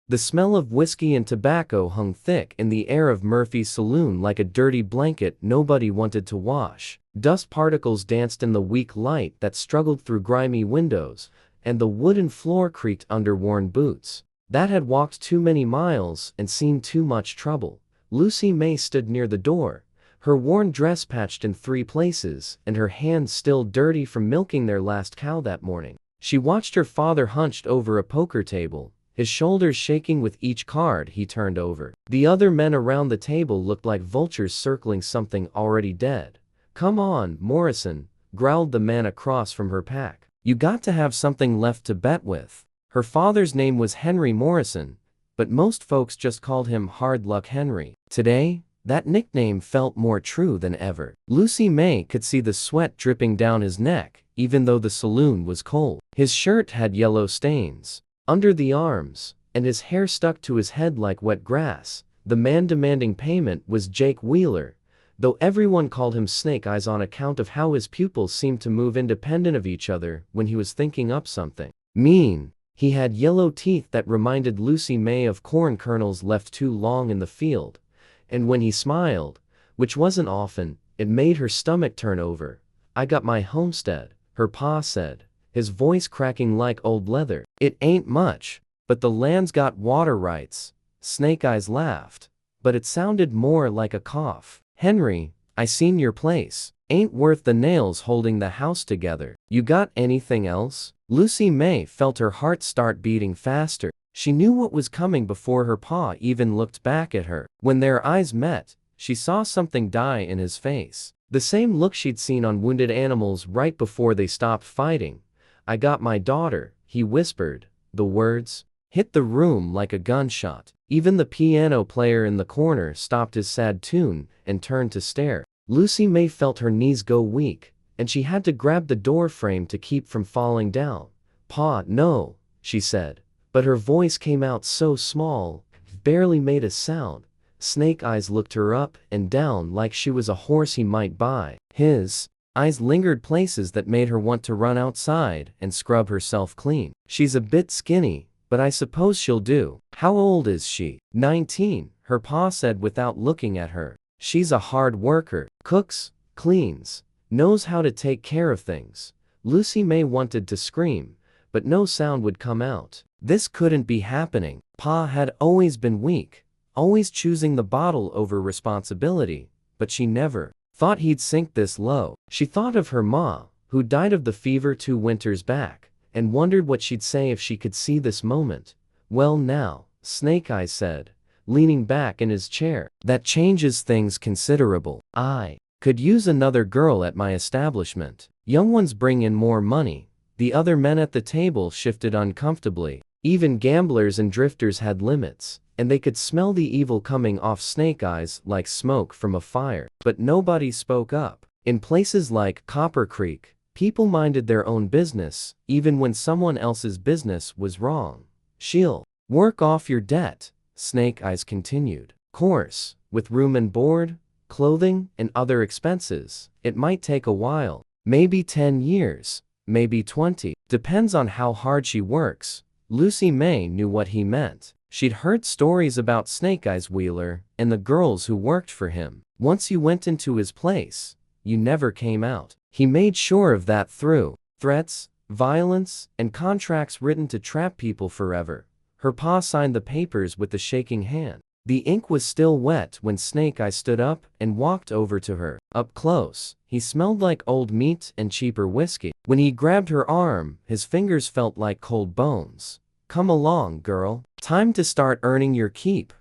The smell of whiskey and tobacco hung thick in the air of Murphy's saloon like a dirty blanket nobody wanted to wash. Dust particles danced in the weak light that struggled through grimy windows, and the wooden floor creaked under worn boots that had walked too many miles and seen too much trouble. Lucy May stood near the door, her worn dress patched in 3 places and her hands still dirty from milking their last cow that morning. She watched her father hunched over a poker table, his shoulders shaking with each card he turned over. The other men around the table looked like vultures circling something already dead. "Come on, Morrison," growled the man across from her pack. "You got to have something left to bet with." Her father's name was Henry Morrison, but most folks just called him Hard Luck Henry. Today, that nickname felt more true than ever. Lucy May could see the sweat dripping down his neck, even though the saloon was cold. His shirt had yellow stains under the arms, and his hair stuck to his head like wet grass. The man demanding payment was Jake Wheeler, though everyone called him Snake Eyes on account of how his pupils seemed to move independent of each other when he was thinking up something mean. He had yellow teeth that reminded Lucy May of corn kernels left too long in the field, and when he smiled, which wasn't often, it made her stomach turn over. "I got my homestead," her pa said, his voice cracking like old leather. "It ain't much, but the land's got water rights." Snake Eyes laughed, but it sounded more like a cough. "Henry, I seen your place. Ain't worth the nails holding the house together. You got anything else?" Lucy May felt her heart start beating faster. She knew what was coming before her pa even looked back at her. When their eyes met, she saw something die in his face. The same look she'd seen on wounded animals right before they stopped fighting. "I got my daughter," he whispered. The words hit the room like a gunshot. Even the piano player in the corner stopped his sad tune and turned to stare. Lucy May felt her knees go weak, and she had to grab the door frame to keep from falling down. "Pa, no," she said, but her voice came out so small, it barely made a sound. Snake Eyes looked her up and down like she was a horse he might buy. His eyes lingered places that made her want to run outside and scrub herself clean. "She's a bit skinny, but I suppose she'll do." "How old is she?" 19, her pa said without looking at her. "She's a hard worker. Cooks, cleans, knows how to take care of things." Lucy May wanted to scream, but no sound would come out. This couldn't be happening. Pa had always been weak, always choosing the bottle over responsibility, but she never thought he'd sink this low. She thought of her ma, who died of the fever 2 winters back, and wondered what she'd say if she could see this moment. "Well now," Snake Eyes said, leaning back in his chair, "that changes things considerable. I could use another girl at my establishment. Young ones bring in more money." The other men at the table shifted uncomfortably. Even gamblers and drifters had limits, and they could smell the evil coming off Snake Eyes like smoke from a fire. But nobody spoke up. In places like Copper Creek, people minded their own business, even when someone else's business was wrong. "She'll work off your debt," Snake Eyes continued. "Course, with room and board, clothing, and other expenses, it might take a while. Maybe 10 years, maybe 20. Depends on how hard she works." Lucy May knew what he meant. She'd heard stories about Snake Eyes Wheeler and the girls who worked for him. Once you went into his place, you never came out. He made sure of that through threats, violence, and contracts written to trap people forever. Her pa signed the papers with a shaking hand. The ink was still wet when Snake Eyes stood up and walked over to her. Up close, he smelled like old meat and cheaper whiskey. When he grabbed her arm, his fingers felt like cold bones. "Come along, girl. Time to start earning your keep."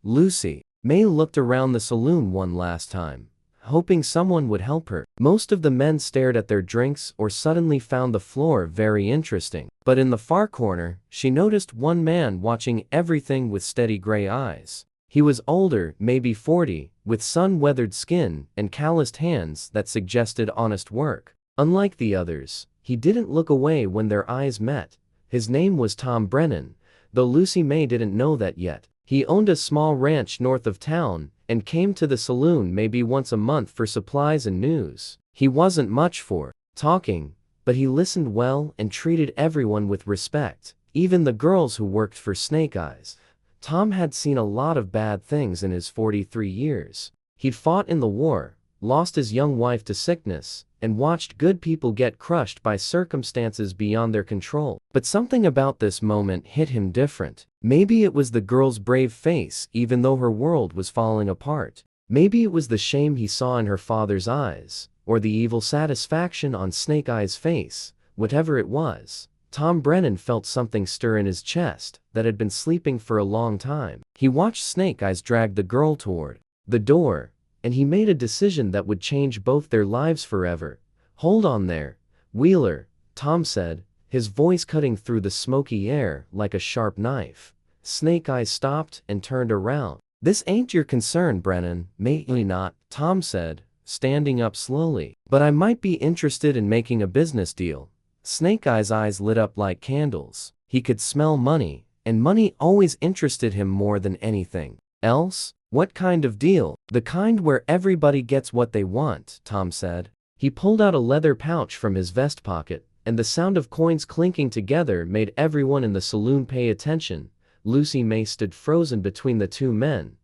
Lucy May looked around the saloon one last time, hoping someone would help her. Most of the men stared at their drinks or suddenly found the floor very interesting. But in the far corner, she noticed one man watching everything with steady gray eyes. He was older, maybe 40, with sun-weathered skin and calloused hands that suggested honest work. Unlike the others, he didn't look away when their eyes met. His name was Tom Brennan, though Lucy May didn't know that yet. He owned a small ranch north of town and came to the saloon maybe once a month for supplies and news. He wasn't much for talking, but he listened well and treated everyone with respect, even the girls who worked for Snake Eyes. Tom had seen a lot of bad things in his 43 years. He'd fought in the war, lost his young wife to sickness, and watched good people get crushed by circumstances beyond their control. But something about this moment hit him different. Maybe it was the girl's brave face even though her world was falling apart. Maybe it was the shame he saw in her father's eyes, or the evil satisfaction on Snake Eyes' face. Whatever it was, Tom Brennan felt something stir in his chest that had been sleeping for a long time. He watched Snake Eyes drag the girl toward the door, and he made a decision that would change both their lives forever. "Hold on there, Wheeler," Tom said, his voice cutting through the smoky air like a sharp knife. Snake Eyes stopped and turned around. "This ain't your concern, Brennan." "Maybe not," Tom said, standing up slowly. "But I might be interested in making a business deal." Snake Eyes' eyes lit up like candles. He could smell money, and money always interested him more than anything else. "What kind of deal?" "The kind where everybody gets what they want," Tom said. He pulled out a leather pouch from his vest pocket, and the sound of coins clinking together made everyone in the saloon pay attention. Lucy May stood frozen between the two men,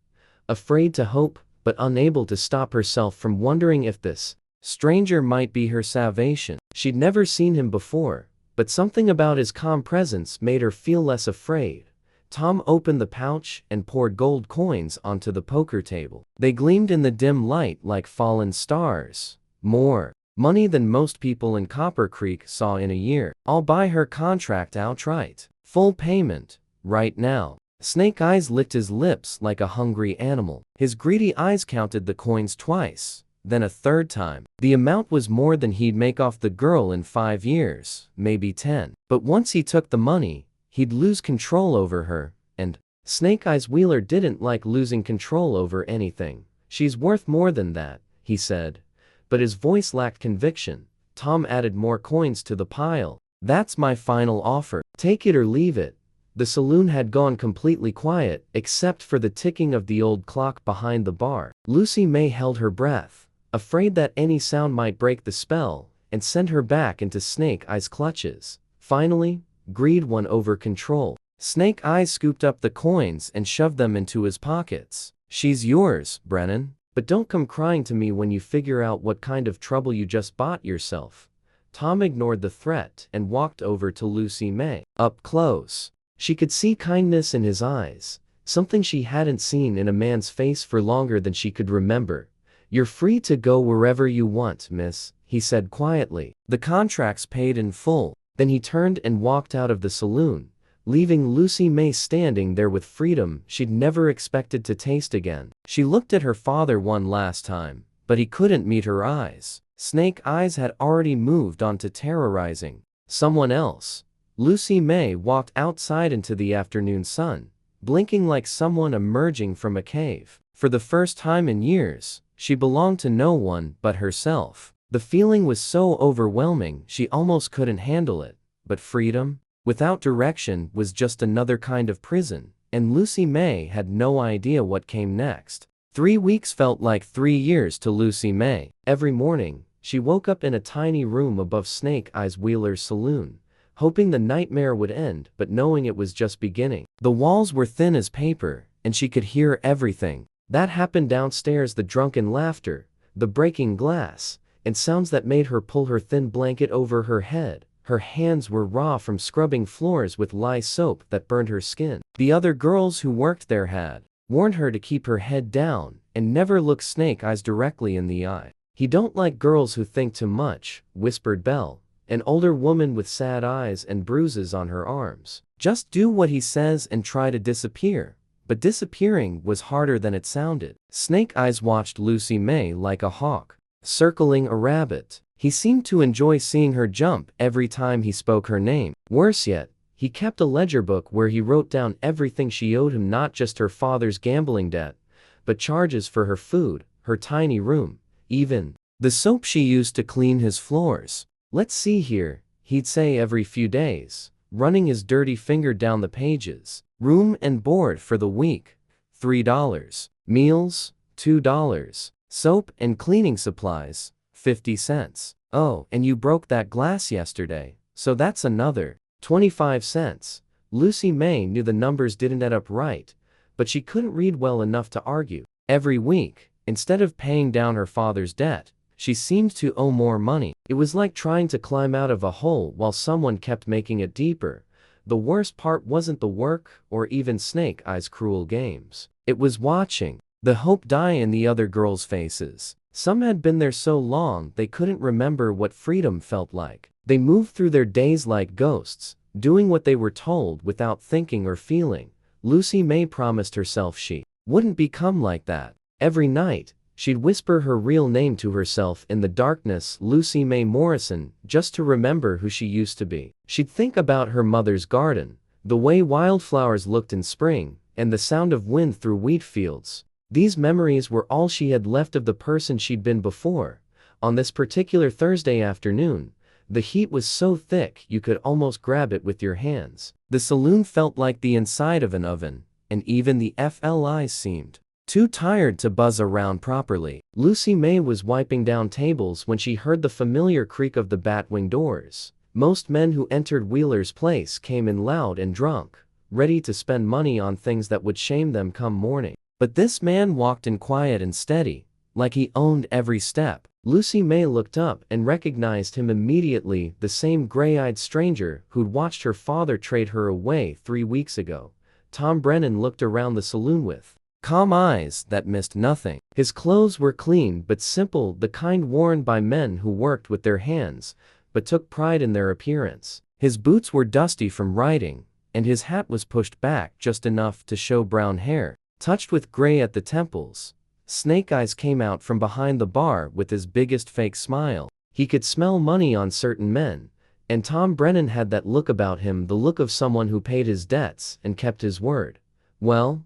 afraid to hope, but unable to stop herself from wondering if this stranger might be her salvation. She'd never seen him before, but something about his calm presence made her feel less afraid. Tom opened the pouch and poured gold coins onto the poker table. They gleamed in the dim light like fallen stars. More money than most people in Copper Creek saw in a year. "I'll buy her contract outright. Full payment. Right now." Snake Eyes licked his lips like a hungry animal. His greedy eyes counted the coins twice, then a third time. The amount was more than he'd make off the girl in 5 years, maybe 10. But once he took the money, he'd lose control over her, and Snake Eyes Wheeler didn't like losing control over anything. "She's worth more than that," he said. But his voice lacked conviction. Tom added more coins to the pile. "That's my final offer. Take it or leave it." The saloon had gone completely quiet, except for the ticking of the old clock behind the bar. Lucy May held her breath, afraid that any sound might break the spell and send her back into Snake Eyes' clutches. Finally, greed won over control. Snake Eyes scooped up the coins and shoved them into his pockets. "She's yours, Brennan. But don't come crying to me when you figure out what kind of trouble you just bought yourself." Tom ignored the threat and walked over to Lucy May. Up close, she could see kindness in his eyes, something she hadn't seen in a man's face for longer than she could remember. "You're free to go wherever you want, miss," he said quietly. "The contract's paid in full." Then he turned and walked out of the saloon, leaving Lucy May standing there with freedom she'd never expected to taste again. She looked at her father one last time, but he couldn't meet her eyes. Snake Eyes had already moved on to terrorizing someone else. Lucy May walked outside into the afternoon sun, blinking like someone emerging from a cave. For the first time in years, she belonged to no one but herself. The feeling was so overwhelming she almost couldn't handle it. But freedom, without direction, was just another kind of prison, and Lucy May had no idea what came next. 3 weeks felt like 3 years to Lucy May. Every morning, she woke up in a tiny room above Snake Eyes Wheeler's saloon, hoping the nightmare would end but knowing it was just beginning. The walls were thin as paper, and she could hear everything that happened downstairs: the drunken laughter, the breaking glass, and sounds that made her pull her thin blanket over her head. Her hands were raw from scrubbing floors with lye soap that burned her skin. The other girls who worked there had warned her to keep her head down and never look Snake Eyes directly in the eye. "He don't like girls who think too much," whispered Belle, an older woman with sad eyes and bruises on her arms. "Just do what he says and try to disappear." But disappearing was harder than it sounded. Snake Eyes watched Lucy May like a hawk circling a rabbit. He seemed to enjoy seeing her jump every time he spoke her name. Worse yet, he kept a ledger book where he wrote down everything she owed him, not just her father's gambling debt, but charges for her food, her tiny room, even the soap she used to clean his floors. "Let's see here," he'd say every few days, running his dirty finger down the pages. "Room and board for the week, $3. Meals, $2. Soap and cleaning supplies, 50 cents. Oh, and you broke that glass yesterday, so that's another 25 cents. Lucy May knew the numbers didn't add up right, but she couldn't read well enough to argue. Every week, instead of paying down her father's debt, she seemed to owe more money. It was like trying to climb out of a hole while someone kept making it deeper. The worst part wasn't the work or even Snake Eyes' cruel games. It was watching the hope die in the other girls' faces. Some had been there so long they couldn't remember what freedom felt like. They moved through their days like ghosts, doing what they were told without thinking or feeling. Lucy May promised herself she wouldn't become like that. Every night, she'd whisper her real name to herself in the darkness, Lucy May Morrison, just to remember who she used to be. She'd think about her mother's garden, the way wildflowers looked in spring, and the sound of wind through wheat fields. These memories were all she had left of the person she'd been before. On this particular Thursday afternoon, the heat was so thick you could almost grab it with your hands. The saloon felt like the inside of an oven, and even the FLIs seemed too tired to buzz around properly. Lucy May was wiping down tables when she heard the familiar creak of the batwing doors. Most men who entered Wheeler's place came in loud and drunk, ready to spend money on things that would shame them come morning. But this man walked in quiet and steady, like he owned every step. Lucy May looked up and recognized him immediately, the same gray-eyed stranger who'd watched her father trade her away 3 weeks ago. Tom Brennan looked around the saloon with calm eyes that missed nothing. His clothes were clean but simple, the kind worn by men who worked with their hands, but took pride in their appearance. His boots were dusty from riding, and his hat was pushed back just enough to show brown hair, touched with gray at the temples. Snake Eyes came out from behind the bar with his biggest fake smile. He could smell money on certain men, and Tom Brennan had that look about him, the look of someone who paid his debts and kept his word. Well,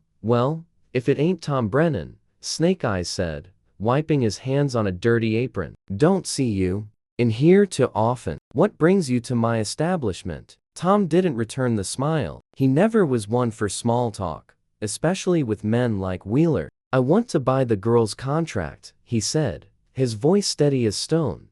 if it ain't Tom Brennan, Snake Eyes said, wiping his hands on a dirty apron. Don't see you in here too often. What brings you to my establishment? Tom didn't return the smile. He never was one for small talk, especially with men like Wheeler. I want to buy the girl's contract, he said, his voice steady as stone.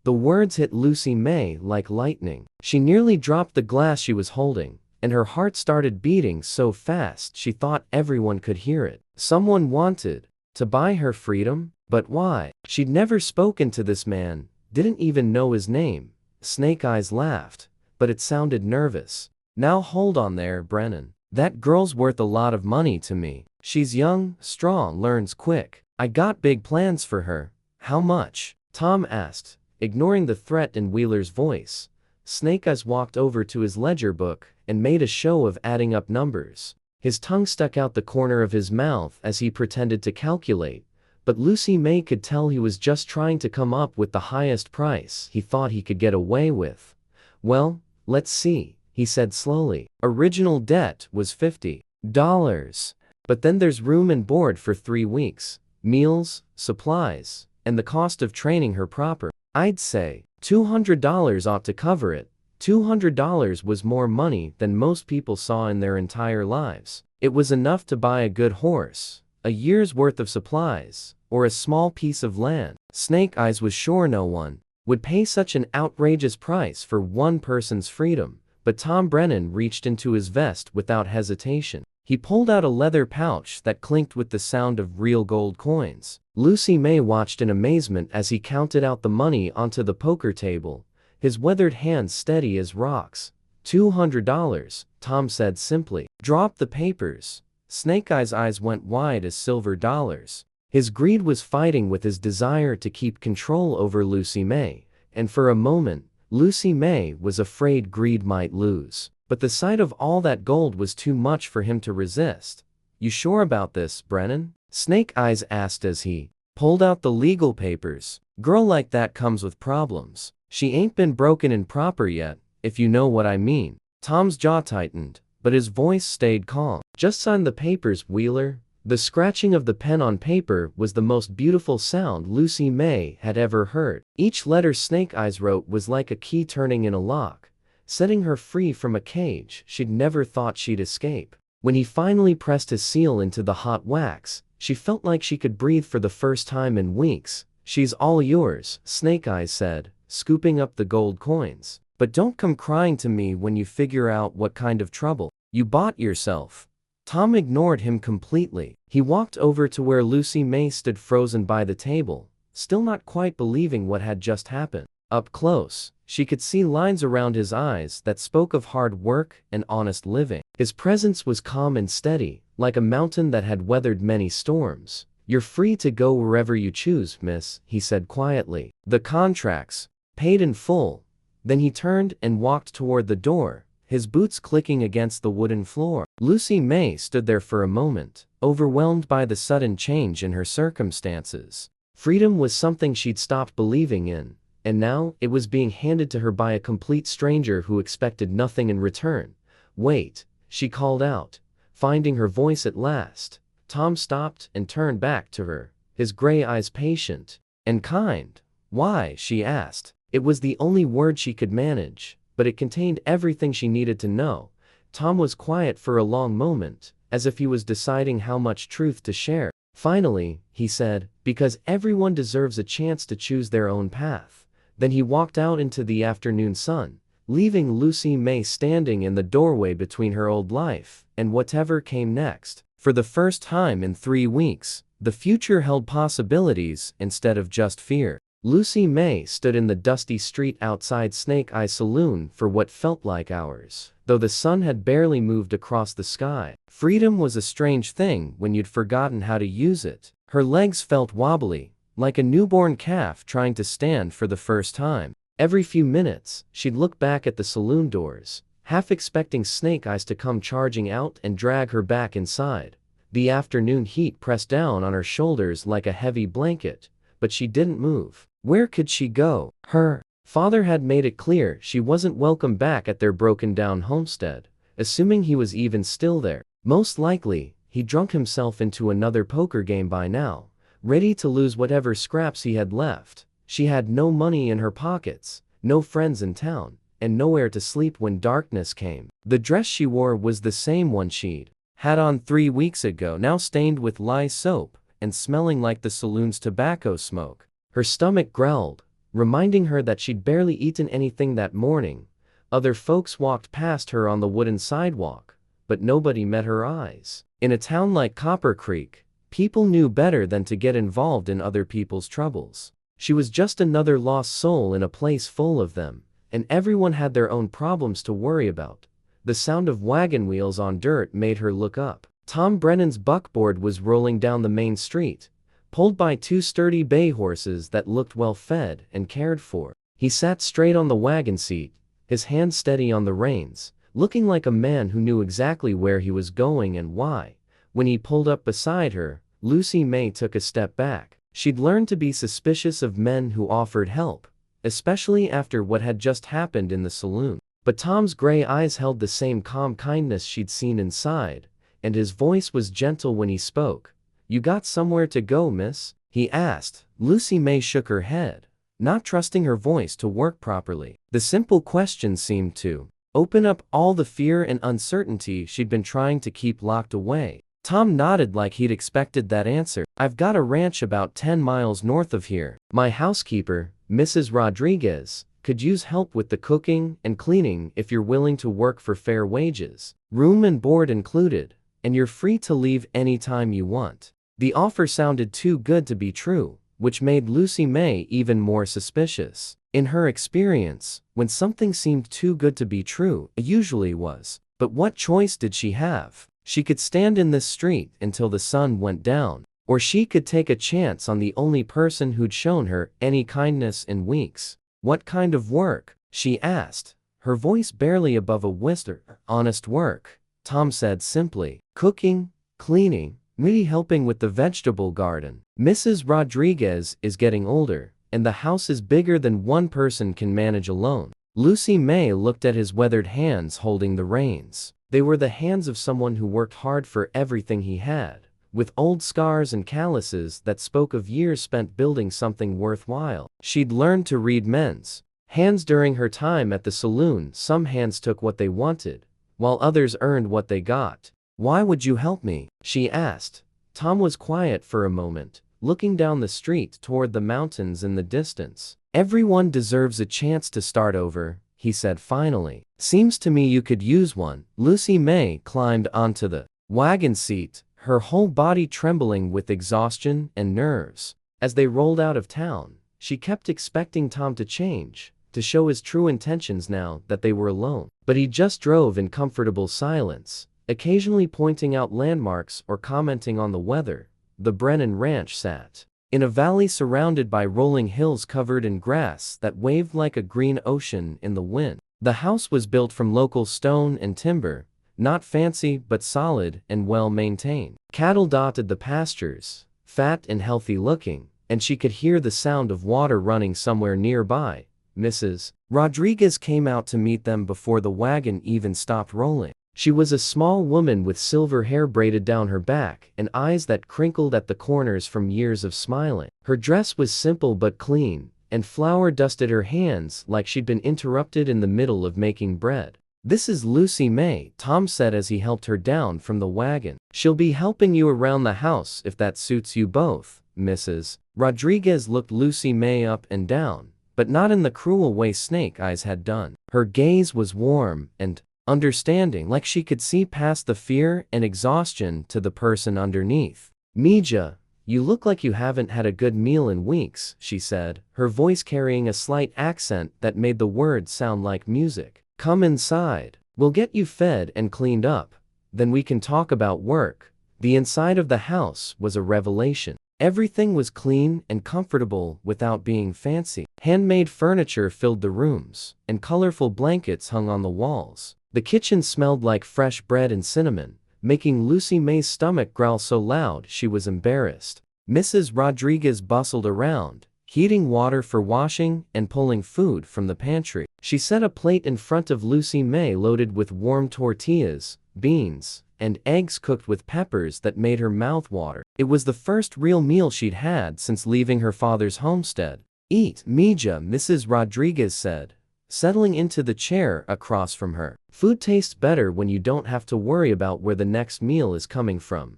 The words hit Lucy May like lightning. She nearly dropped the glass she was holding, and her heart started beating so fast she thought everyone could hear it. Someone wanted to buy her freedom? But why? She'd never spoken to this man, didn't even know his name. Snake Eyes laughed, but it sounded nervous. Now hold on there, Brennan. That girl's worth a lot of money to me. She's young, strong, learns quick. I got big plans for her. How much? Tom asked, ignoring the threat in Wheeler's voice. Snake Eyes walked over to his ledger book and made a show of adding up numbers. His tongue stuck out the corner of his mouth as he pretended to calculate, but Lucy May could tell he was just trying to come up with the highest price he thought he could get away with. Well, let's see, he said slowly. Original debt was $50. But then there's room and board for 3 weeks, meals, supplies, and the cost of training her proper. I'd say $200 ought to cover it. $200 was more money than most people saw in their entire lives. It was enough to buy a good horse, a year's worth of supplies, or a small piece of land. Snake Eyes was sure no one would pay such an outrageous price for one person's freedom, but Tom Brennan reached into his vest without hesitation. He pulled out a leather pouch that clinked with the sound of real gold coins. Lucy May watched in amazement as he counted out the money onto the poker table, his weathered hands steady as rocks. $200, Tom said simply. Drop the papers. Snake Eyes' eyes went wide as silver dollars. His greed was fighting with his desire to keep control over Lucy May, and for a moment, Lucy May was afraid greed might lose. But the sight of all that gold was too much for him to resist. You sure about this, Brennan? Snake Eyes asked as he pulled out the legal papers. Girl like that comes with problems. She ain't been broken in proper yet, if you know what I mean. Tom's jaw tightened, but his voice stayed calm. Just sign the papers, Wheeler. The scratching of the pen on paper was the most beautiful sound Lucy May had ever heard. Each letter Snake Eyes wrote was like a key turning in a lock, setting her free from a cage she'd never thought she'd escape. When he finally pressed his seal into the hot wax, she felt like she could breathe for the first time in weeks. She's all yours, Snake Eyes said, scooping up the gold coins. But don't come crying to me when you figure out what kind of trouble you bought yourself. Tom ignored him completely. He walked over to where Lucy May stood frozen by the table, still not quite believing what had just happened. Up close, she could see lines around his eyes that spoke of hard work and honest living. His presence was calm and steady, like a mountain that had weathered many storms. "You're free to go wherever you choose, miss," he said quietly. "The contract's paid in full." Then he turned and walked toward the door, his boots clicking against the wooden floor. Lucy May stood there for a moment, overwhelmed by the sudden change in her circumstances. Freedom was something she'd stopped believing in, and now it was being handed to her by a complete stranger who expected nothing in return. "Wait," she called out, finding her voice at last. Tom stopped and turned back to her, his gray eyes patient and kind. "Why?" she asked. It was the only word she could manage, but it contained everything she needed to know. Tom was quiet for a long moment, as if he was deciding how much truth to share. Finally, he said, "Because everyone deserves a chance to choose their own path." Then he walked out into the afternoon sun, leaving Lucy May standing in the doorway between her old life and whatever came next. For the first time in 3 weeks, the future held possibilities instead of just fear. Lucy May stood in the dusty street outside Snake Eye Saloon for what felt like hours, though the sun had barely moved across the sky. Freedom was a strange thing when you'd forgotten how to use it. Her legs felt wobbly, like a newborn calf trying to stand for the first time. Every few minutes, she'd look back at the saloon doors, half expecting Snake Eyes to come charging out and drag her back inside. The afternoon heat pressed down on her shoulders like a heavy blanket, but she didn't move. Where could she go? Her father had made it clear she wasn't welcome back at their broken-down homestead, assuming he was even still there. Most likely, he'd drunk himself into another poker game by now, ready to lose whatever scraps he had left. She had no money in her pockets, no friends in town, and nowhere to sleep when darkness came. The dress she wore was the same one she'd had on 3 weeks ago, now stained with lye soap and smelling like the saloon's tobacco smoke. Her stomach growled, reminding her that she'd barely eaten anything that morning. Other folks walked past her on the wooden sidewalk, but nobody met her eyes. In a town like Copper Creek, people knew better than to get involved in other people's troubles. She was just another lost soul in a place full of them, and everyone had their own problems to worry about. The sound of wagon wheels on dirt made her look up. Tom Brennan's buckboard was rolling down the main street, pulled by 2 sturdy bay horses that looked well fed and cared for. He sat straight on the wagon seat, his hand steady on the reins, looking like a man who knew exactly where he was going and why. When he pulled up beside her, Lucy May took a step back. She'd learned to be suspicious of men who offered help, especially after what had just happened in the saloon. But Tom's gray eyes held the same calm kindness she'd seen inside, and his voice was gentle when he spoke. "You got somewhere to go, miss?" he asked. Lucy May shook her head, not trusting her voice to work properly. The simple question seemed to open up all the fear and uncertainty she'd been trying to keep locked away. Tom nodded like he'd expected that answer. "I've got a ranch about 10 miles north of here. My housekeeper, Mrs. Rodriguez, could use help with the cooking and cleaning if you're willing to work for fair wages. Room and board included, and you're free to leave anytime you want." The offer sounded too good to be true, which made Lucy May even more suspicious. In her experience, when something seemed too good to be true, it usually was. But what choice did she have? She could stand in this street until the sun went down, or she could take a chance on the only person who'd shown her any kindness in weeks. "What kind of work?" she asked, her voice barely above a whisper. "Honest work," Tom said simply. "Cooking, cleaning, maybe helping with the vegetable garden. Mrs. Rodriguez is getting older, and the house is bigger than one person can manage alone." Lucy May looked at his weathered hands holding the reins. They were the hands of someone who worked hard for everything he had, with old scars and calluses that spoke of years spent building something worthwhile. She'd learned to read men's hands during her time at the saloon. Some hands took what they wanted, while others earned what they got. "Why would you help me?" she asked. Tom was quiet for a moment, looking down the street toward the mountains in the distance. "Everyone deserves a chance to start over," he said finally. "Seems to me you could use one." Lucy May climbed onto the wagon seat, her whole body trembling with exhaustion and nerves. As they rolled out of town, she kept expecting Tom to change, to show his true intentions now that they were alone. But he just drove in comfortable silence, occasionally pointing out landmarks or commenting on the weather. The Brennan Ranch sat in a valley surrounded by rolling hills covered in grass that waved like a green ocean in the wind. The house was built from local stone and timber, not fancy but solid and well maintained. Cattle dotted the pastures, fat and healthy looking, and she could hear the sound of water running somewhere nearby. Mrs. Rodriguez came out to meet them before the wagon even stopped rolling. She was a small woman with silver hair braided down her back and eyes that crinkled at the corners from years of smiling. Her dress was simple but clean, and flour dusted her hands like she'd been interrupted in the middle of making bread. "This is Lucy May," Tom said as he helped her down from the wagon. "She'll be helping you around the house if that suits you both." Mrs. Rodriguez looked Lucy May up and down, but not in the cruel way Snake Eyes had done. Her gaze was warm and understanding, like she could see past the fear and exhaustion to the person underneath. "Mija, you look like you haven't had a good meal in weeks," she said, her voice carrying a slight accent that made the words sound like music. "Come inside. We'll get you fed and cleaned up. Then we can talk about work." The inside of the house was a revelation. Everything was clean and comfortable without being fancy. Handmade furniture filled the rooms, and colorful blankets hung on the walls. The kitchen smelled like fresh bread and cinnamon, making Lucy May's stomach growl so loud she was embarrassed. Mrs. Rodriguez bustled around, heating water for washing and pulling food from the pantry. She set a plate in front of Lucy May loaded with warm tortillas, beans, and eggs cooked with peppers that made her mouth water. It was the first real meal she'd had since leaving her father's homestead. "Eat, Mija," Mrs. Rodriguez said, settling into the chair across from her. "Food tastes better when you don't have to worry about where the next meal is coming from."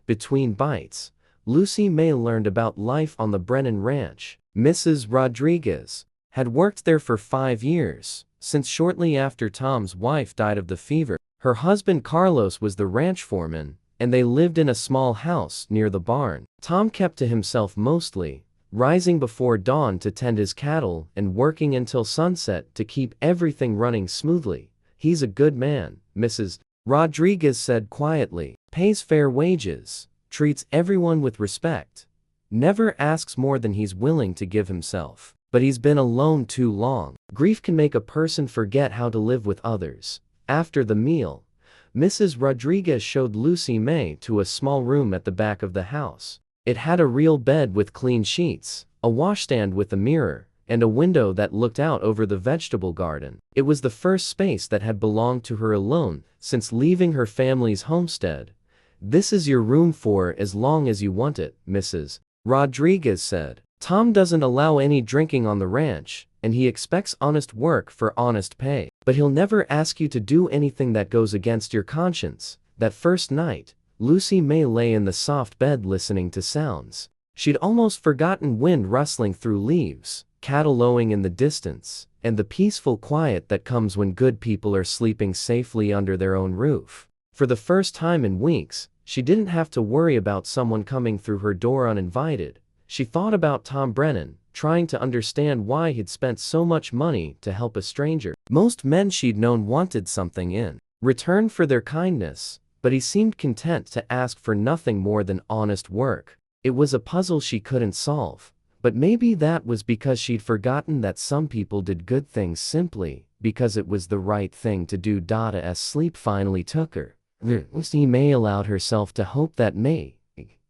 Between bites, Lucy May learned about life on the Brennan Ranch. Mrs. Rodriguez had worked there for 5 years, since shortly after Tom's wife died of the fever. Her husband Carlos was the ranch foreman, and they lived in a small house near the barn. Tom kept to himself mostly, rising before dawn to tend his cattle and working until sunset to keep everything running smoothly. "He's a good man," Mrs. Rodriguez said quietly. "Pays fair wages, treats everyone with respect, never asks more than he's willing to give himself. But he's been alone too long. Grief can make a person forget how to live with others." After the meal, Mrs. Rodriguez showed Lucy May to a small room at the back of the house. It had a real bed with clean sheets, a washstand with a mirror, and a window that looked out over the vegetable garden. It was the first space that had belonged to her alone since leaving her family's homestead. "This is your room for as long as you want it," Mrs. Rodriguez said. "Tom doesn't allow any drinking on the ranch, and he expects honest work for honest pay. But he'll never ask you to do anything that goes against your conscience." That first night, Lucy May lay in the soft bed listening to sounds. She'd almost forgotten wind rustling through leaves, cattle lowing in the distance, and the peaceful quiet that comes when good people are sleeping safely under their own roof. For the first time in weeks, she didn't have to worry about someone coming through her door uninvited. She thought about Tom Brennan, trying to understand why he'd spent so much money to help a stranger. Most men she'd known wanted something in return for their kindness, but he seemed content to ask for nothing more than honest work. It was a puzzle she couldn't solve, but maybe that was because she'd forgotten that some people did good things simply because it was the right thing to do. As sleep finally took her, Lucy May allowed herself to hope that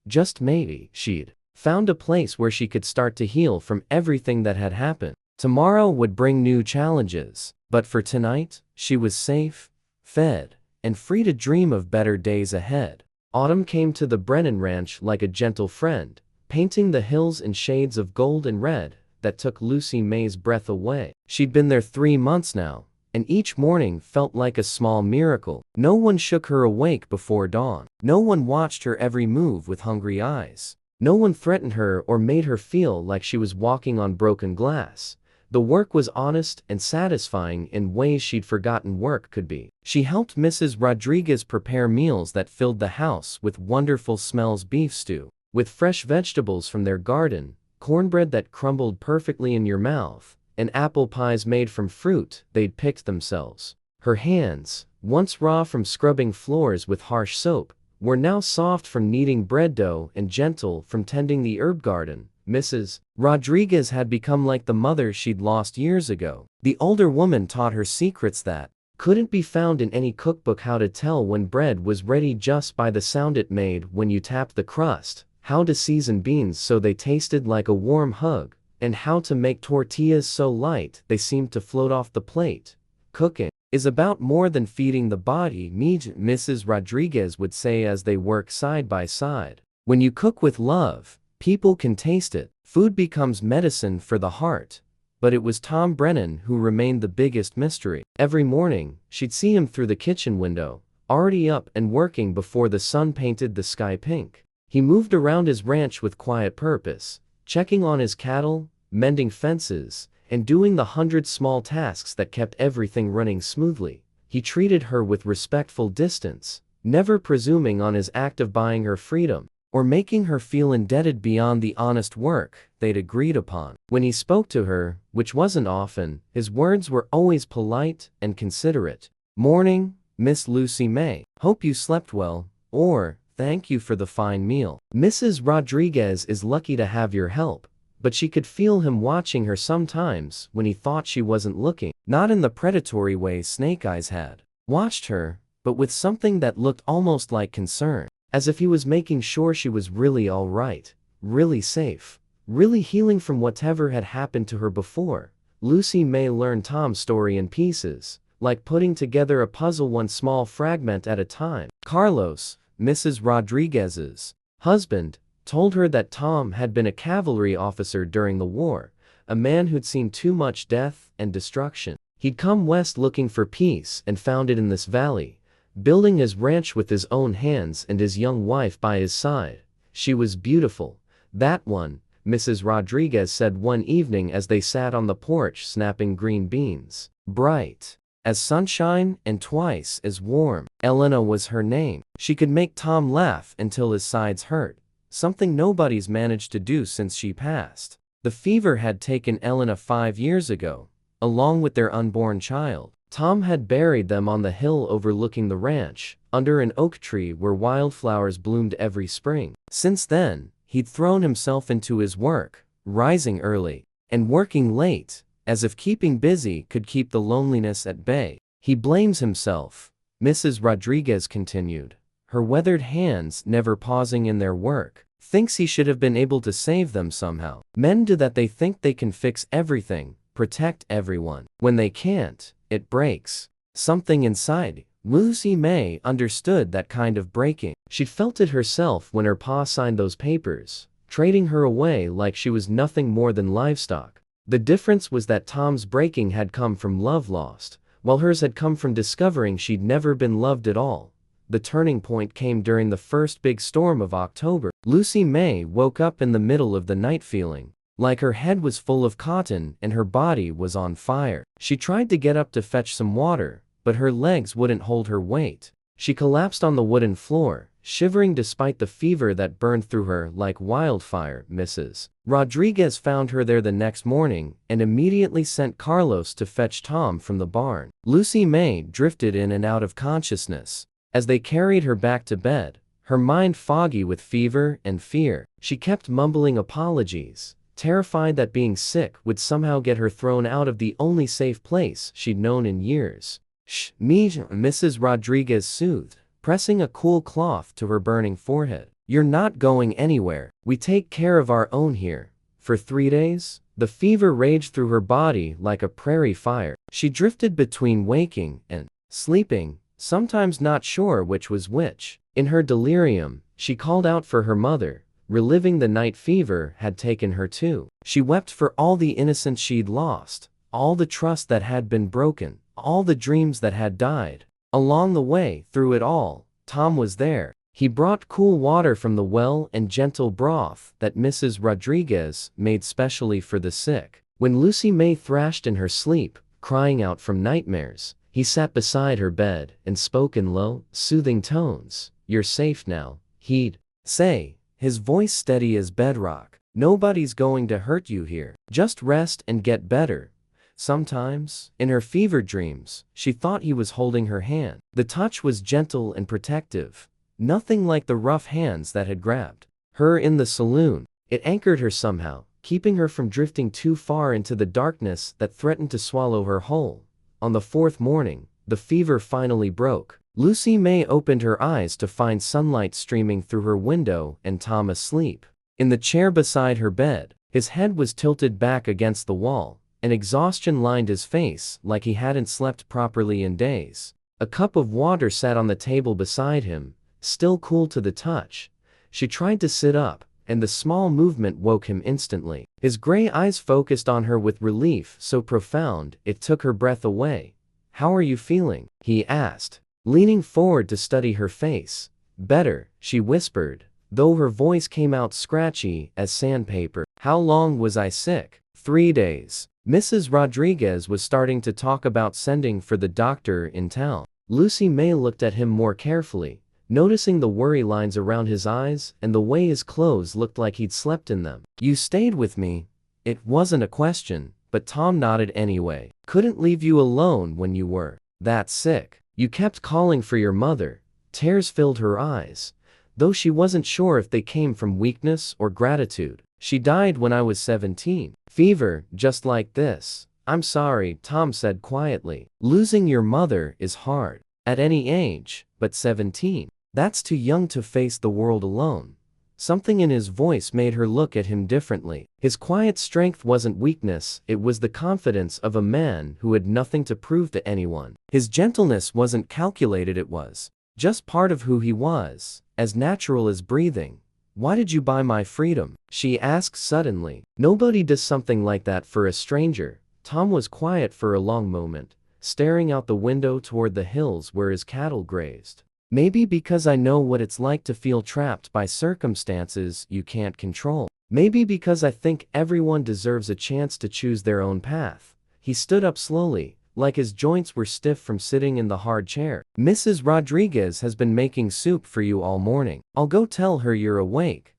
just maybe, she'd found a place where she could start to heal from everything that had happened. Tomorrow would bring new challenges, but for tonight, she was safe, fed, and free to dream of better days ahead. Autumn came to the Brennan Ranch like a gentle friend, painting the hills in shades of gold and red that took Lucy May's breath away. She'd been there 3 months now, and each morning felt like a small miracle. No one shook her awake before dawn. No one watched her every move with hungry eyes. No one threatened her or made her feel like she was walking on broken glass. The work was honest and satisfying in ways she'd forgotten work could be. She helped Mrs. Rodriguez prepare meals that filled the house with wonderful smells: beef stew, with fresh vegetables from their garden, cornbread that crumbled perfectly in your mouth, and apple pies made from fruit they'd picked themselves. Her hands, once raw from scrubbing floors with harsh soap, were now soft from kneading bread dough and gentle from tending the herb garden. Mrs. Rodriguez had become like the mother she'd lost years ago. The older woman taught her secrets that couldn't be found in any cookbook: how to tell when bread was ready just by the sound it made when you tapped the crust, how to season beans so they tasted like a warm hug, and how to make tortillas so light they seemed to float off the plate. Cooking is about more than feeding the body, Mrs. Rodriguez would say as they worked side by side. When you cook with love, people can taste it. Food becomes medicine for the heart. But it was Tom Brennan who remained the biggest mystery. Every morning, she'd see him through the kitchen window, already up and working before the sun painted the sky pink. He moved around his ranch with quiet purpose, checking on his cattle, mending fences, and doing the 100 small tasks that kept everything running smoothly. He treated her with respectful distance, never presuming on his act of buying her freedom, or making her feel indebted beyond the honest work they'd agreed upon. When he spoke to her, which wasn't often, his words were always polite and considerate. "Morning, Miss Lucy May. Hope you slept well," or "Thank you for the fine meal. Mrs. Rodriguez is lucky to have your help." But she could feel him watching her sometimes when he thought she wasn't looking. Not in the predatory way Snake Eyes had watched her, but with something that looked almost like concern, as if he was making sure she was really all right, really safe, really healing from whatever had happened to her before. Lucy May learned Tom's story in pieces, like putting together a puzzle, one small fragment at a time. Carlos, Mrs. Rodriguez's husband, told her that Tom had been a cavalry officer during the war, a man who'd seen too much death and destruction. He'd come west looking for peace and found it in this valley, building his ranch with his own hands and his young wife by his side. She was beautiful, that one, Mrs. Rodriguez said one evening as they sat on the porch snapping green beans. Bright as sunshine and twice as warm. Elena was her name. She could make Tom laugh until his sides hurt, something nobody's managed to do since she passed. The fever had taken Elena 5 years ago, along with their unborn child. Tom had buried them on the hill overlooking the ranch, under an oak tree where wildflowers bloomed every spring. Since then, he'd thrown himself into his work, rising early and working late, as if keeping busy could keep the loneliness at bay. He blames himself, Mrs. Rodriguez continued, her weathered hands never pausing in their work. Thinks he should have been able to save them somehow. Men do that. They think they can fix everything, protect everyone. When they can't, it breaks something inside. Lucy May understood that kind of breaking. She'd felt it herself when her pa signed those papers, trading her away like she was nothing more than livestock. The difference was that Tom's breaking had come from love lost, while hers had come from discovering she'd never been loved at all. The turning point came during the first big storm of October. Lucy May woke up in the middle of the night feeling like her head was full of cotton and her body was on fire. She tried to get up to fetch some water, but her legs wouldn't hold her weight. She collapsed on the wooden floor, shivering despite the fever that burned through her like wildfire. Mrs. Rodriguez found her there the next morning and immediately sent Carlos to fetch Tom from the barn. Lucy May drifted in and out of consciousness as they carried her back to bed, her mind foggy with fever and fear. She kept mumbling apologies, terrified that being sick would somehow get her thrown out of the only safe place she'd known in years. "Shh, me," Mrs. Rodriguez soothed, pressing a cool cloth to her burning forehead. "You're not going anywhere. We take care of our own here." For 3 days, the fever raged through her body like a prairie fire. She drifted between waking and sleeping, sometimes not sure which was which. In her delirium, she called out for her mother, reliving the night fever had taken her to. She wept for all the innocence she'd lost, all the trust that had been broken, all the dreams that had died. Along the way, through it all, Tom was there. He brought cool water from the well and gentle broth that Mrs. Rodriguez made specially for the sick. When Lucy May thrashed in her sleep, crying out from nightmares, he sat beside her bed and spoke in low, soothing tones. "You're safe now," he'd say, his voice steady as bedrock. "Nobody's going to hurt you here. Just rest and get better." Sometimes, in her fevered dreams, she thought he was holding her hand. The touch was gentle and protective, nothing like the rough hands that had grabbed her in the saloon. It anchored her somehow, keeping her from drifting too far into the darkness that threatened to swallow her whole. On the fourth morning, the fever finally broke. Lucy May opened her eyes to find sunlight streaming through her window and Tom asleep. In the chair beside her bed, his head was tilted back against the wall, and exhaustion lined his face like he hadn't slept properly in days. A cup of water sat on the table beside him, still cool to the touch. She tried to sit up, and the small movement woke him instantly. His gray eyes focused on her with relief so profound it took her breath away. "How are you feeling?" he asked, leaning forward to study her face. "Better," she whispered, though her voice came out scratchy as sandpaper. "How long was I sick?" 3 days. Mrs. Rodriguez was starting to talk about sending for the doctor in town. Lucy May looked at him more carefully, noticing the worry lines around his eyes and the way his clothes looked like he'd slept in them. "You stayed with me." It wasn't a question, but Tom nodded anyway. "Couldn't leave you alone when you were that sick. You kept calling for your mother." Tears filled her eyes, though she wasn't sure if they came from weakness or gratitude. "She died when I was 17. Fever, just like this." "I'm sorry," Tom said quietly. "Losing your mother is hard. At any age, but 17. That's too young to face the world alone." Something in his voice made her look at him differently. His quiet strength wasn't weakness, it was the confidence of a man who had nothing to prove to anyone. His gentleness wasn't calculated, it was just part of who he was, as natural as breathing. "Why did you buy my freedom?" she asked suddenly. "Nobody does something like that for a stranger." Tom was quiet for a long moment, staring out the window toward the hills where his cattle grazed. "Maybe because I know what it's like to feel trapped by circumstances you can't control. Maybe because I think everyone deserves a chance to choose their own path." He stood up slowly, like his joints were stiff from sitting in the hard chair. "Mrs. Rodriguez has been making soup for you all morning. I'll go tell her you're awake."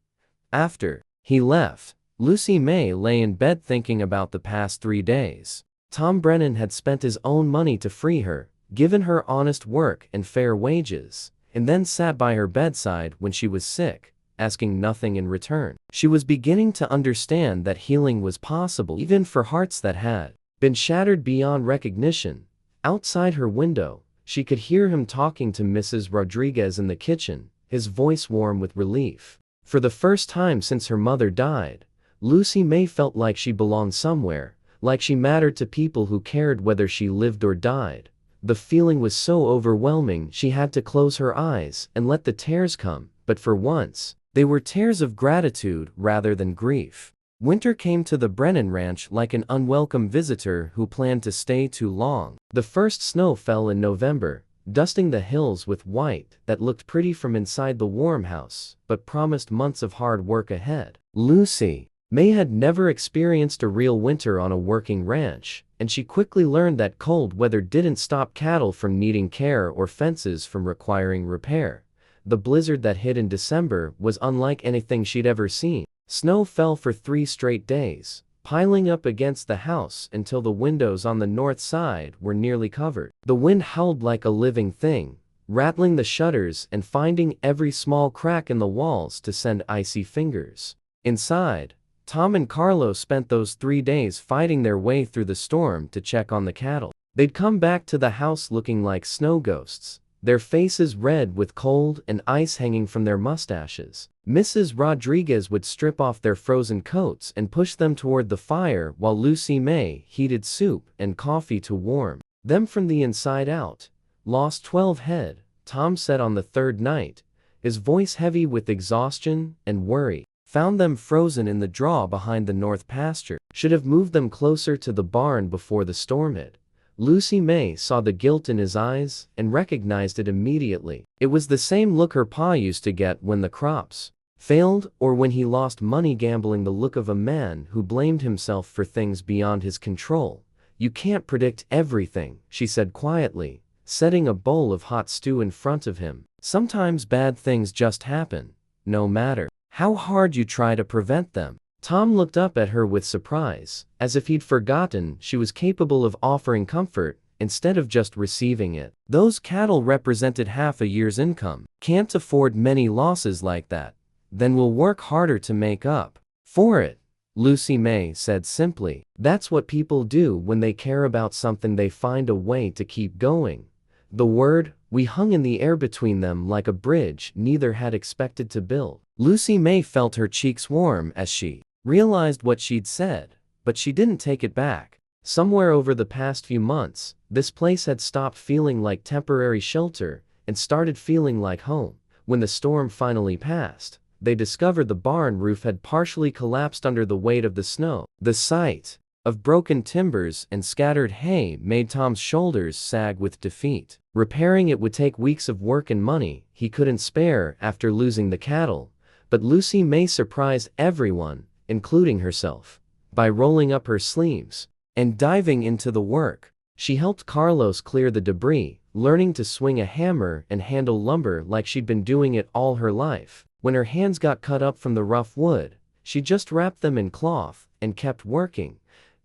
After he left, Lucy May lay in bed thinking about the past 3 days. Tom Brennan had spent his own money to free her, given her honest work and fair wages, and then sat by her bedside when she was sick, asking nothing in return. She was beginning to understand that healing was possible even for hearts that had been shattered beyond recognition. Outside her window, she could hear him talking to Mrs. Rodriguez in the kitchen, his voice warm with relief. For the first time since her mother died, Lucy May felt like she belonged somewhere, like she mattered to people who cared whether she lived or died. The feeling was so overwhelming she had to close her eyes and let the tears come, but for once, they were tears of gratitude rather than grief. Winter came to the Brennan Ranch like an unwelcome visitor who planned to stay too long. The first snow fell in November, dusting the hills with white that looked pretty from inside the warm house, but promised months of hard work ahead. Lucy May had never experienced a real winter on a working ranch, and she quickly learned that cold weather didn't stop cattle from needing care or fences from requiring repair. The blizzard that hit in December was unlike anything she'd ever seen. Snow fell for 3 straight days, piling up against the house until the windows on the north side were nearly covered. The wind howled like a living thing, rattling the shutters and finding every small crack in the walls to send icy fingers. Inside, Tom and Carlos spent those 3 days fighting their way through the storm to check on the cattle. They'd come back to the house looking like snow ghosts, their faces red with cold and ice hanging from their mustaches. Mrs. Rodriguez would strip off their frozen coats and push them toward the fire while Lucy May heated soup and coffee to warm them from the inside out. "Lost 12 head, Tom said on the 3rd night, his voice heavy with exhaustion and worry. "Found them frozen in the draw behind the north pasture. Should have moved them closer to the barn before the storm hit." Lucy May saw the guilt in his eyes and recognized it immediately. It was the same look her pa used to get when the crops failed, or when he lost money gambling. The look of a man who blamed himself for things beyond his control. You can't predict everything, she said quietly, setting a bowl of hot stew in front of him. Sometimes bad things just happen, no matter how hard you try to prevent them. Tom looked up at her with surprise, as if he'd forgotten she was capable of offering comfort instead of just receiving it. Those cattle represented half a year's income. Can't afford many losses like that. Then we'll work harder to make up for it, Lucy May said simply. That's what people do when they care about something. They find a way to keep going. The word "we" hung in the air between them like a bridge neither had expected to build. Lucy May felt her cheeks warm as she realized what she'd said, but she didn't take it back. Somewhere over the past few months, this place had stopped feeling like temporary shelter and started feeling like home. When the storm finally passed, they discovered the barn roof had partially collapsed under the weight of the snow. The sight of broken timbers and scattered hay made Tom's shoulders sag with defeat. Repairing it would take weeks of work and money he couldn't spare after losing the cattle, but Lucy May surprised everyone, including herself, by rolling up her sleeves and diving into the work. She helped Carlos clear the debris, learning to swing a hammer and handle lumber like she'd been doing it all her life. When her hands got cut up from the rough wood, she just wrapped them in cloth and kept working.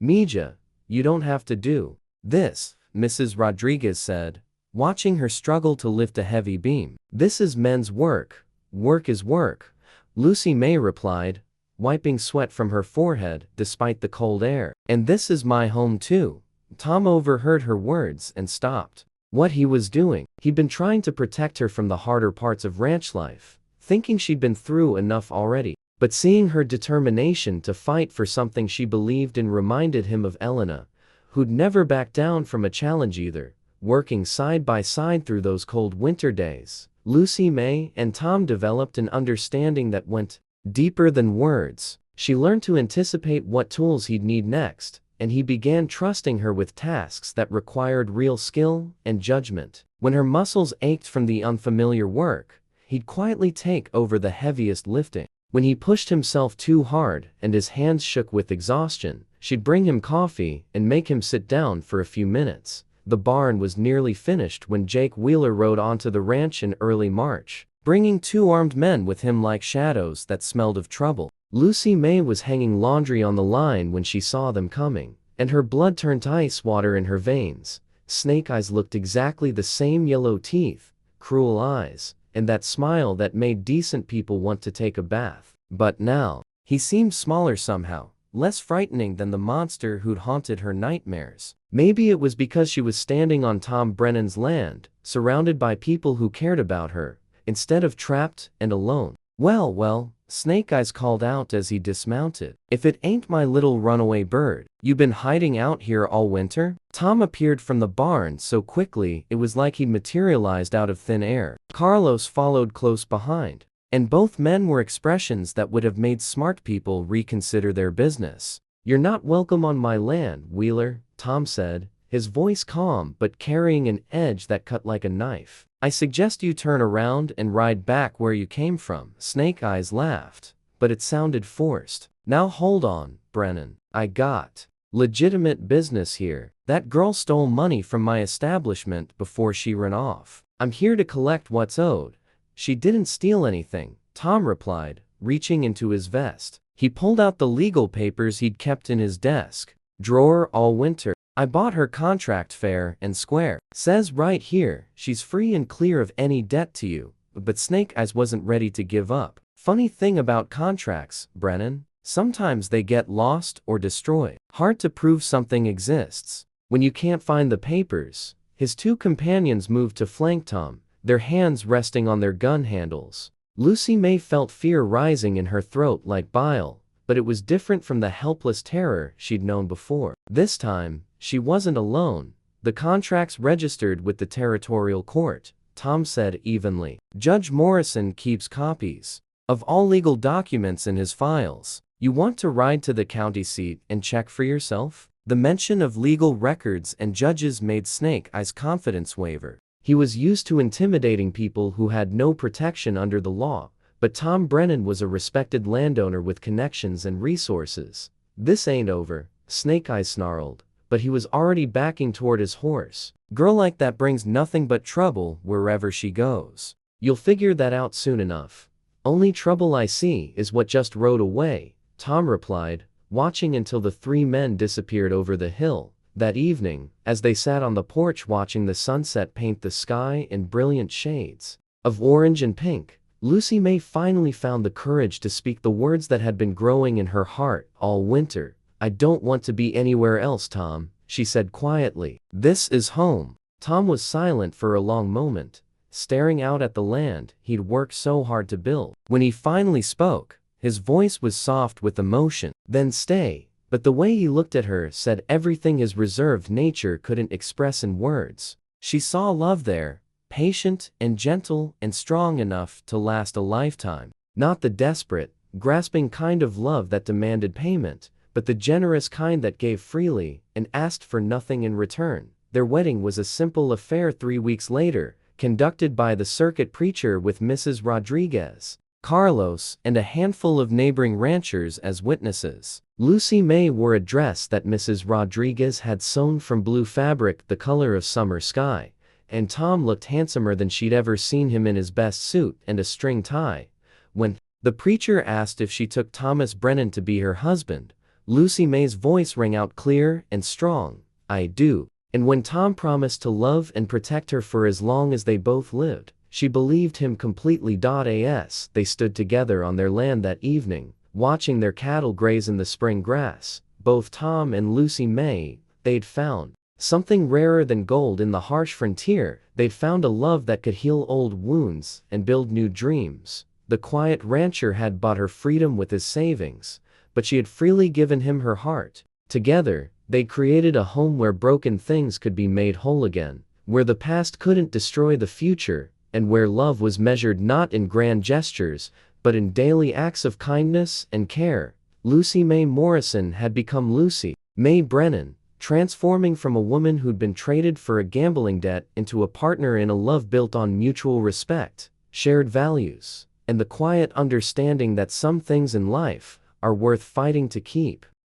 "Mija, you don't have to do this," Mrs. Rodriguez said, watching her struggle to lift a heavy beam. "This is men's work. Work is work," Lucy May replied, wiping sweat from her forehead despite the cold air. "And this is my home too." Tom overheard her words and stopped what he was doing. He'd been trying to protect her from the harder parts of ranch life, thinking she'd been through enough already. But seeing her determination to fight for something she believed in reminded him of Elena, who'd never backed down from a challenge either. Working side by side through those cold winter days, Lucy May and Tom developed an understanding that went deeper than words. She learned to anticipate what tools he'd need next, and he began trusting her with tasks that required real skill and judgment. When her muscles ached from the unfamiliar work, he'd quietly take over the heaviest lifting. When he pushed himself too hard and his hands shook with exhaustion, she'd bring him coffee and make him sit down for a few minutes. The barn was nearly finished when Jake Wheeler rode onto the ranch in early March, bringing 2 armed men with him like shadows that smelled of trouble. Lucy May was hanging laundry on the line when she saw them coming, and her blood turned to ice water in her veins. Snake Eyes looked exactly the same: yellow teeth, cruel eyes, and that smile that made decent people want to take a bath. But now, he seemed smaller somehow, less frightening than the monster who'd haunted her nightmares. Maybe it was because she was standing on Tom Brennan's land, surrounded by people who cared about her, instead of trapped and alone. Well, Snake Eyes called out as he dismounted. "If it ain't my little runaway bird. You been hiding out here all winter?" Tom appeared from the barn so quickly it was like he'd materialized out of thin air. Carlos followed close behind, and both men were expressions that would have made smart people reconsider their business. "You're not welcome on my land, Wheeler," Tom said, his voice calm but carrying an edge that cut like a knife. "I suggest you turn around and ride back where you came from." Snake Eyes laughed, but it sounded forced. "Now hold on, Brennan. I got legitimate business here. That girl stole money from my establishment before she ran off. I'm here to collect what's owed." "She didn't steal anything," Tom replied, reaching into his vest. He pulled out the legal papers he'd kept in his desk drawer all winter. "I bought her contract fair and square. Says right here she's free and clear of any debt to you." But Snake Eyes wasn't ready to give up. "Funny thing about contracts, Brennan. Sometimes they get lost or destroyed. Hard to prove something exists when you can't find the papers." His 2 companions moved to flank Tom, their hands resting on their gun handles. Lucy May felt fear rising in her throat like bile, but it was different from the helpless terror she'd known before. This time, she wasn't alone. "The contract's registered with the territorial court," Tom said evenly. "Judge Morrison keeps copies of all legal documents in his files. You want to ride to the county seat and check for yourself?" The mention of legal records and judges made Snake Eyes' confidence waver. He was used to intimidating people who had no protection under the law, But Tom Brennan was a respected landowner with connections and resources. "This ain't over," Snake Eyes snarled, but he was already backing toward his horse. "Girl like that brings nothing but trouble wherever she goes. You'll figure that out soon enough." "Only trouble I see is what just rode away," Tom replied, watching until the three men disappeared over the hill. That evening, as they sat on the porch watching the sunset paint the sky in brilliant shades of orange and pink, Lucy May finally found the courage to speak the words that had been growing in her heart all winter. "I don't want to be anywhere else, Tom," she said quietly. "This is home." Tom was silent for a long moment, staring out at the land he'd worked so hard to build. When he finally spoke, his voice was soft with emotion. "Then stay." But the way he looked at her said everything his reserved nature couldn't express in words. She saw love there, patient and gentle and strong enough to last a lifetime. Not the desperate, grasping kind of love that demanded payment, but the generous kind that gave freely and asked for nothing in return. Their wedding was a simple affair 3 weeks later, conducted by the circuit preacher with Mrs. Rodriguez, Carlos, and a handful of neighboring ranchers as witnesses. Lucy May wore a dress that Mrs. Rodriguez had sewn from blue fabric the color of summer sky, and Tom looked handsomer than she'd ever seen him in his best suit and a string tie. When the preacher asked if she took Thomas Brennan to be her husband, Lucy May's voice rang out clear and strong, "I do." And when Tom promised to love and protect her for as long as they both lived, she believed him completely. As they stood together on their land that evening, watching their cattle graze in the spring grass, both Tom and Lucy May, they'd found something rarer than gold in the harsh frontier. They'd found a love that could heal old wounds and build new dreams. The quiet rancher had bought her freedom with his savings, but she had freely given him her heart. Together, they created a home where broken things could be made whole again, where the past couldn't destroy the future, and where love was measured not in grand gestures, but in daily acts of kindness and care. Lucy May Morrison had become Lucy May Brennan, transforming from a woman who'd been traded for a gambling debt into a partner in a love built on mutual respect, shared values, and the quiet understanding that some things in life are worth fighting to keep.